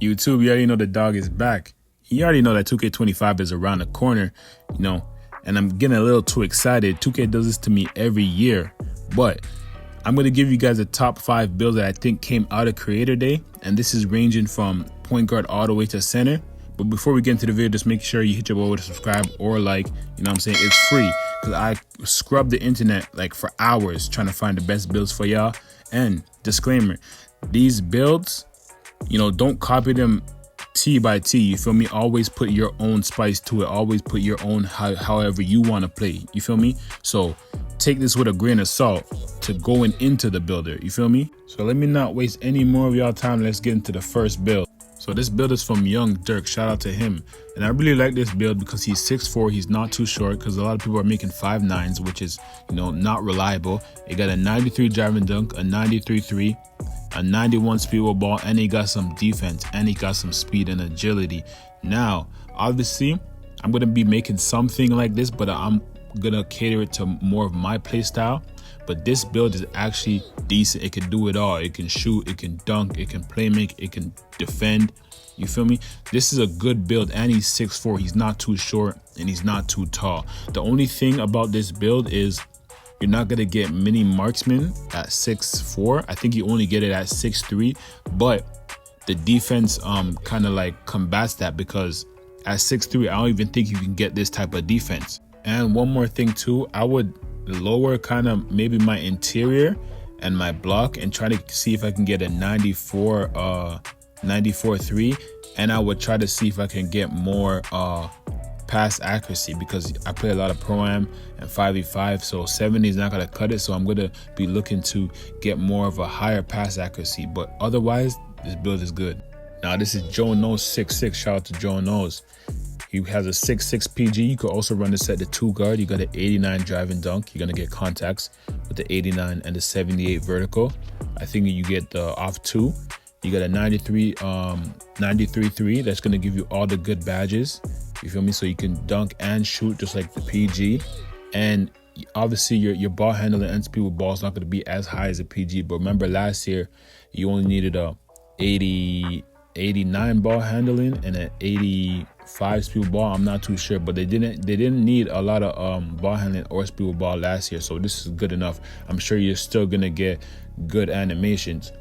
YouTube, you already know the dog is back. You already know that 2K25 is around the corner, and I'm getting a little too excited. 2K does this to me every year, but I'm going to give you guys the top 5 builds that I think came out of Creator Day, and this is ranging from point guard all the way to center. But before we get into the video, just make sure you hit your boy with a subscribe or like, it's free, because I scrubbed the internet like for hours trying to find the best builds for y'all. And disclaimer, these builds, don't copy them T by T, you feel me? Always put your own spice to it. Always put your own however you want to play, you feel me? So take this with a grain of salt to going into the builder, you feel me? So let me not waste any more of y'all time. Let's get into the first build. So this build is from Young Dirk, shout out to him. And I really like this build because he's 6'4", he's not too short, because a lot of people are making 5'9s, which is, not reliable. He got a 93 driving dunk, a 93 3, a 91 speed with ball, and he got some defense, and he got some speed and agility. Now, obviously, I'm going to be making something like this, but I'm going to cater it to more of my play style. But this build is actually decent. It can do it all. It can shoot, it can dunk, it can play make, it can defend. You feel me? This is a good build, and he's 6'4". He's not too short, and he's not too tall. The only thing about this build is you're not going to get many marksmen at 6'4". I think you only get it at 6'3", but the defense kind of like combats that, because at 6'3", I don't even think you can get this type of defense. And one more thing too, I would lower kind of maybe my interior and my block and try to see if I can get a 94 3, and I would try to see if I can get more pass accuracy, because I play a lot of Pro-Am and 5v5, so 70 is not going to cut it. So I'm going to be looking to get more of a higher pass accuracy, but otherwise this build is good. Now this is Joe Nose 6'6", shout out to Joe Nose. He has a 6'6" PG. You could also run this at the 2 guard. You got an 89 driving dunk. You're going to get contacts with the 89 and the 78 vertical. I think you get the off 2. You got a 93 3. That's going to give you all the good badges. You feel me? So you can dunk and shoot just like the PG. And obviously your ball handling and speed with ball is not going to be as high as a PG. But remember last year, you only needed a 89 ball handling and an 85 speed with ball. I'm not too sure, but they didn't need a lot of ball handling or speed with ball last year, so this is good enough. I'm sure you're still gonna get good animations,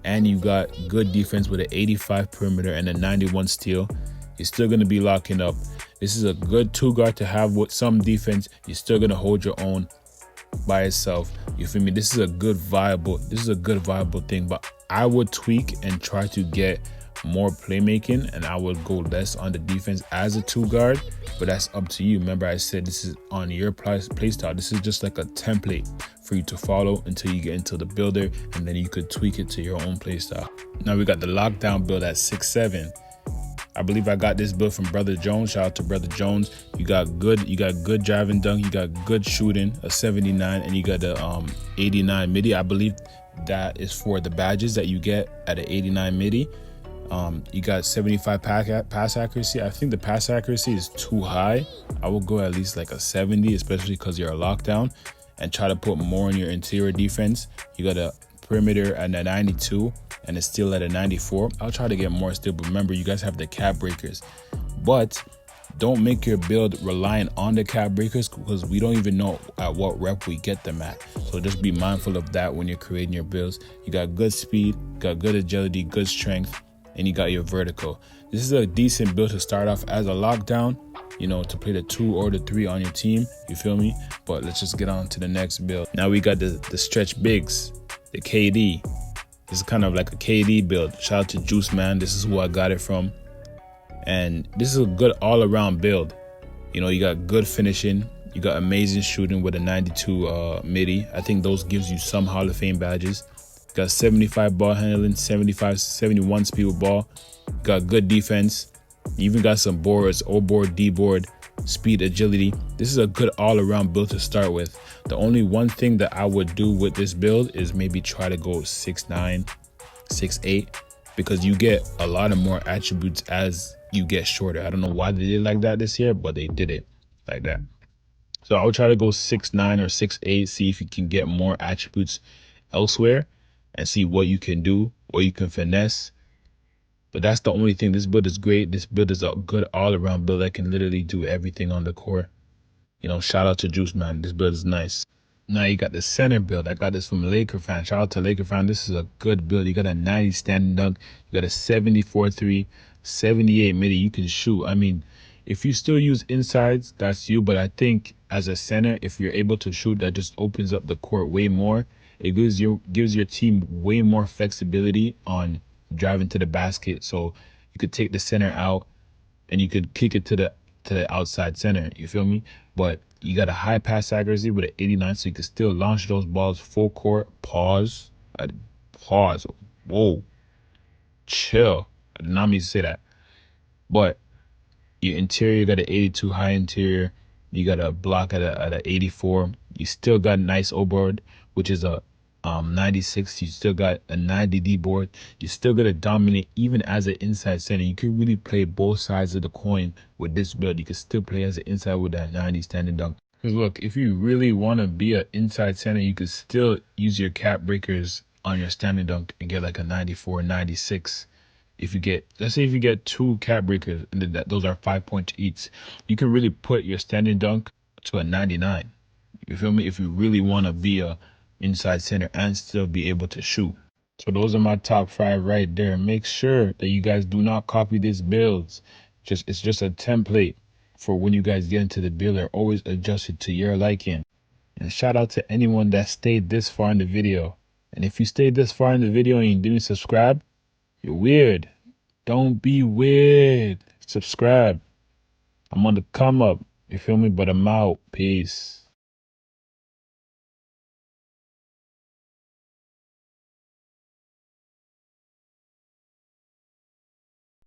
and you got good defense with an 85 perimeter and a 91 steal. You're still gonna be locking up. This is a good 2 guard to have with some defense. You're still gonna hold your own by itself. You feel me? This is a good viable thing, but I would tweak and try to get more playmaking, and I would go less on the defense as a 2 guard, but that's up to you. Remember, I said this is on your play style. This is just like a template for you to follow until you get into the builder, and then you could tweak it to your own play style. Now we got the lockdown build at 6'7". I believe I got this build from Brother Jones. Shout out to Brother Jones. You got good driving dunk, you got good shooting, a 79, and you got the 89 midi. I believe that is for the badges that you get at an 89 midi. You got 75 pass accuracy. I think the pass accuracy is too high. I will go at least like a 70, especially because you're a lockdown, and try to put more in your interior defense. You got a perimeter at a 92 and a steal at a 94. I'll try to get more steal, but remember, you guys have the cap breakers, but don't make your build reliant on the cap breakers, because we don't even know at what rep we get them at. So just be mindful of that when you're creating your builds. You got good speed, got good agility, good strength, and you got your vertical. This is a decent build to start off as a lockdown, to play the 2 or the 3 on your team, you feel me? But let's just get on to the next build. Now we got the stretch bigs, the KD. This is kind of like a KD build. Shout out to Juice Man. This is who I got it from. And this is a good all-around build. You got good finishing. You got amazing shooting with a 92 midi. I think those gives you some Hall of Fame badges. Got 75 ball handling, 71 speed with ball. Got good defense. You even got some boards, O board, D board, speed, agility. This is a good all-around build to start with. The only one thing that I would do with this build is maybe try to go 6'9", 6'8", because you get a lot of more attributes as you get shorter. I don't know why they did it like that this year, but they did it like that. So I would try to go 6'9" or 6'8", see if you can get more attributes elsewhere, and see what you can do, what you can finesse. But that's the only thing. This build is great. This build is a good all-around build that can literally do everything on the court. You know, shout out to Juice, man. This build is nice. Now you got the center build. I got this from Laker fan. Shout out to Laker fan. This is a good build. You got a 90 standing dunk. You got a 74 3, 78 midi. You can shoot. I mean, if you still use insides, that's you. But I think as a center, if you're able to shoot, that just opens up the court way more. It gives your team way more flexibility on driving to the basket. So you could take the center out and you could kick it to the outside center. You feel me? But you got a high pass accuracy with an 89, so you can still launch those balls full court. Pause. Pause. Whoa. Chill. I did not mean to say that. But your interior got an 82 high interior. You got a block at a 84. You still got nice O board, which is a 96. You still got a 90D board. You still got to dominate even as an inside center. You can really play both sides of the coin with this build. You can still play as an inside with that 90 standing dunk. Because look, if you really want to be an inside center, you could still use your cap breakers on your standing dunk and get like a 94, 96. If you get, let's say if you get two cap breakers and those are 5 points each, you can really put your standing dunk to a 99. You feel me? If you really want to be a inside center and still be able to shoot. So those are my top 5 right there. Make sure that you guys do not copy these builds. It's just a template for when you guys get into the build. Or always adjust it to your liking. And shout out to anyone that stayed this far in the video. And if you stayed this far in the video and you didn't subscribe, you're weird. Don't be weird. Subscribe. I'm on the come up. You feel me? But I'm out. Peace.